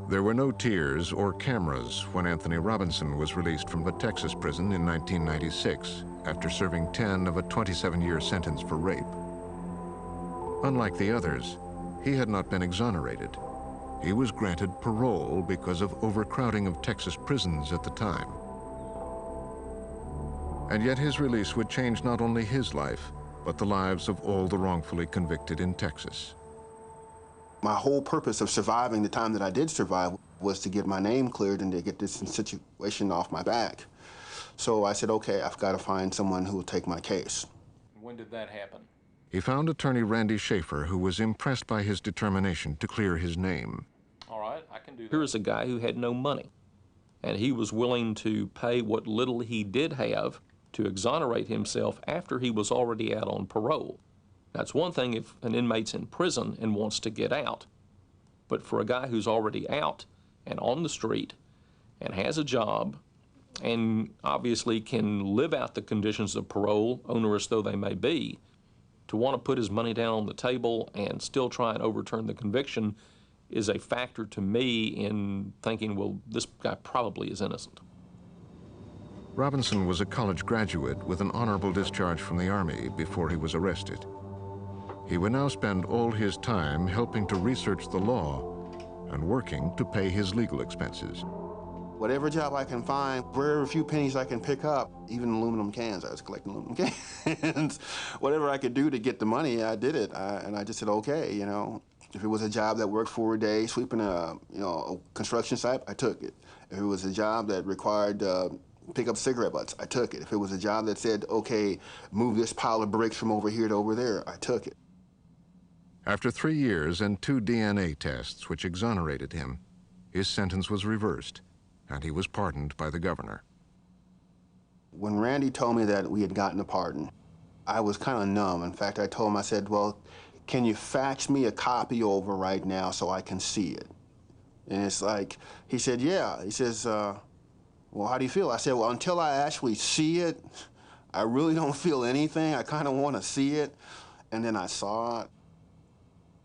There were no tears or cameras when Anthony Robinson was released from the Texas prison in 1996 after serving 10 of a 27-year sentence for rape. Unlike the others, he had not been exonerated. He was granted parole because of overcrowding of Texas prisons at the time. And yet his release would change not only his life, but the lives of all the wrongfully convicted in Texas. My whole purpose of surviving the time that I did survive was to get my name cleared and to get this situation off my back. So I said, okay, I've got to find someone who will take my case. When did that happen? He found attorney Randy Schaefer, who was impressed by his determination to clear his name. All right, I can do that. Here is a guy who had no money, and he was willing to pay what little he did have to exonerate himself after he was already out on parole. That's one thing if an inmate's in prison and wants to get out, but for a guy who's already out and on the street and has a job and obviously can live out the conditions of parole, onerous though they may be, to want to put his money down on the table and still try and overturn the conviction is a factor to me in thinking, well, this guy probably is innocent. Robinson was a college graduate with an honorable discharge from the Army before he was arrested. He would now spend all his time helping to research the law and working to pay his legal expenses. Whatever job I can find, wherever few pennies I can pick up, even aluminum cans, I was collecting aluminum cans. Whatever I could do to get the money, I did it. And I just said, okay, you know, if it was a job that worked 4 days, sweeping a construction site, I took it. If it was a job that required pick up cigarette butts, I took it. If it was a job that said, okay, move this pile of bricks from over here to over there, I took it. After 3 years and 2 DNA tests which exonerated him, his sentence was reversed, and he was pardoned by the governor. When Randy told me that we had gotten a pardon, I was kind of numb. In fact, I told him, I said, well, can you fax me a copy over right now so I can see it? And it's like, he said, yeah. He says, well, how do you feel? I said, well, until I actually see it, I really don't feel anything. I kind of want to see it. And then I saw it.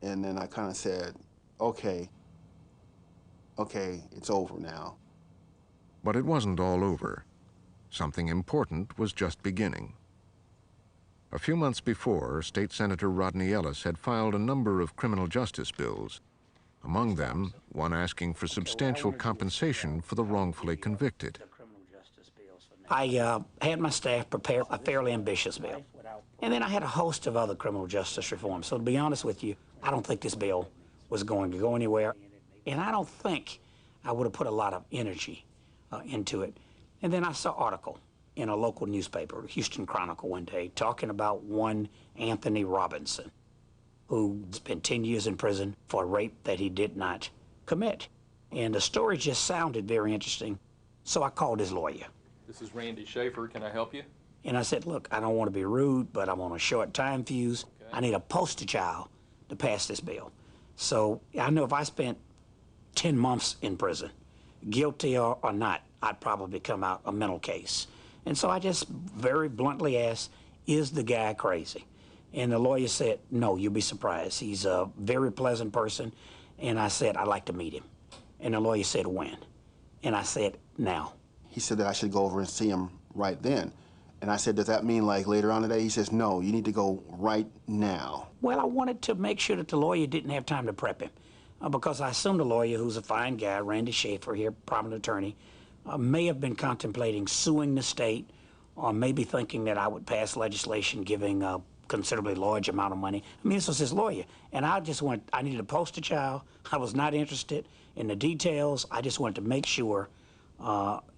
And then I kind of said, okay, it's over now. But it wasn't all over. Something important was just beginning. A few months before, State Senator Rodney Ellis had filed a number of criminal justice bills, among them one asking for substantial compensation for the wrongfully convicted. I had my staff prepare a fairly ambitious bill. And then I had a host of other criminal justice reforms. So to be honest with you, I don't think this bill was going to go anywhere. And I don't think I would have put a lot of energy into it. And then I saw an article in a local newspaper, Houston Chronicle, one day, talking about one Anthony Robinson, who spent 10 years in prison for a rape that he did not commit. And the story just sounded very interesting. So I called his lawyer. This is Randy Schaefer. Can I help you? And I said, look, I don't want to be rude, but I'm on a short time fuse. Okay. I need a poster child to pass this bill. So I know if I spent 10 months in prison, guilty or not, I'd probably come out a mental case. And so I just very bluntly asked, is the guy crazy? And the lawyer said, no, you'll be surprised. He's a very pleasant person. And I said, I'd like to meet him. And the lawyer said, when? And I said, now. He said that I should go over and see him right then. And I said, does that mean like later on today? He says, no, you need to go right now. Well, I wanted to make sure that the lawyer didn't have time to prep him because I assumed the lawyer, who's a fine guy, Randy Schaefer here, prominent attorney, may have been contemplating suing the state or maybe thinking that I would pass legislation giving a considerably large amount of money. I mean, this was his lawyer. And I needed a poster child. I was not interested in the details. I just wanted to make sure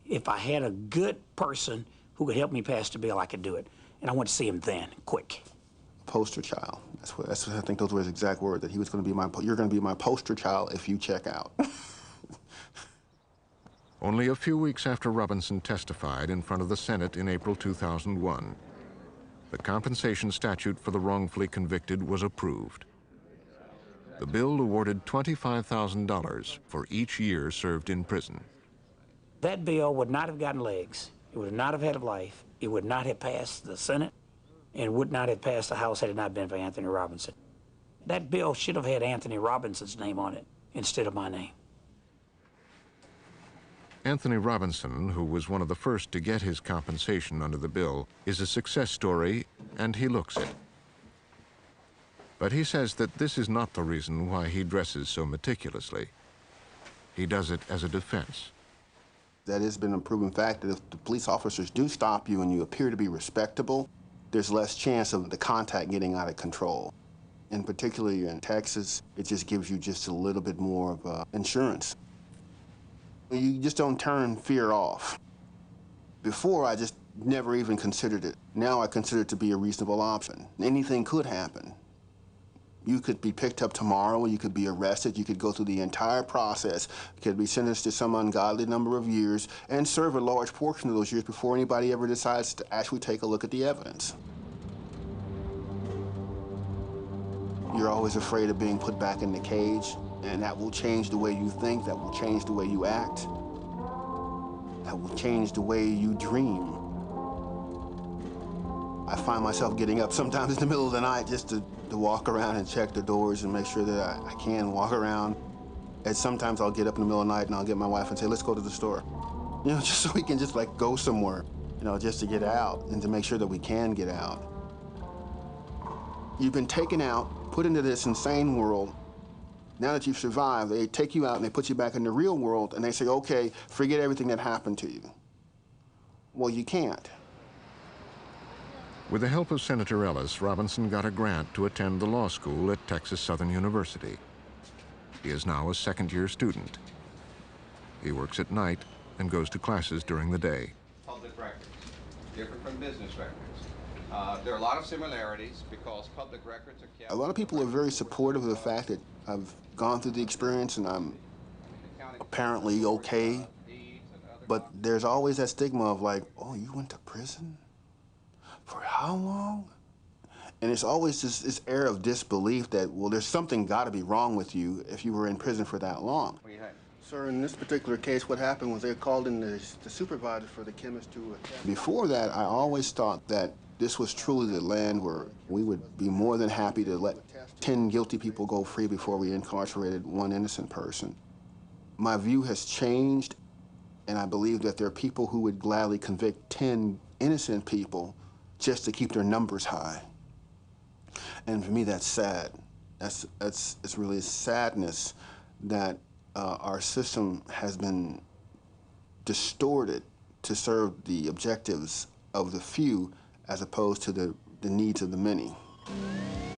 if I had a good person who could help me pass the bill, I could do it. And I want to see him then, quick. Poster child. That's what I think those were his exact words, that he was going to be you're going to be my poster child if you check out. Only a few weeks after Robinson testified in front of the Senate in April 2001, the compensation statute for the wrongfully convicted was approved. The bill awarded $25,000 for each year served in prison. That bill would not have gotten legs. It would not have had a life. It would not have passed the Senate and would not have passed the House had it not been for Anthony Robinson. That bill should have had Anthony Robinson's name on it instead of my name. Anthony Robinson, who was one of the first to get his compensation under the bill, is a success story, and he looks it. But he says that this is not the reason why he dresses so meticulously. He does it as a defense. That has been a proven fact that if the police officers do stop you and you appear to be respectable, there's less chance of the contact getting out of control. And particularly in Texas, it just gives you just a little bit more of insurance. You just don't turn fear off. Before, I just never even considered it. Now I consider it to be a reasonable option. Anything could happen. You could be picked up tomorrow, you could be arrested, you could go through the entire process, you could be sentenced to some ungodly number of years and serve a large portion of those years before anybody ever decides to actually take a look at the evidence. You're always afraid of being put back in the cage, and that will change the way you think, that will change the way you act, that will change the way you dream. I find myself getting up sometimes in the middle of the night just to walk around and check the doors and make sure that I can walk around. And sometimes I'll get up in the middle of the night and I'll get my wife and say, let's go to the store. You know, just so we can just like go somewhere, you know, just to get out and to make sure that we can get out. You've been taken out, put into this insane world. Now that you've survived, they take you out and they put you back in the real world and they say, okay, forget everything that happened to you. Well, you can't. With the help of Senator Ellis, Robinson got a grant to attend the law school at Texas Southern University. He is now a second-year student. He works at night and goes to classes during the day. Public records, different from business records. There are a lot of similarities because public records are kept. A lot of people are very supportive of the fact that I've gone through the experience and I'm apparently okay. But there's always that stigma of like, oh, you went to prison? For how long? And it's always this air of disbelief that, well, there's something got to be wrong with you if you were in prison for that long. Sir, in this particular case, what happened was they called in the supervisor for the chemist to attend. Before that, I always thought that this was truly the land where we would be more than happy to let 10 guilty people go free before we incarcerated one innocent person. My view has changed, and I believe that there are people who would gladly convict 10 innocent people just to keep their numbers high. And for me, that's sad. It's really a sadness that our system has been distorted to serve the objectives of the few as opposed to the needs of the many.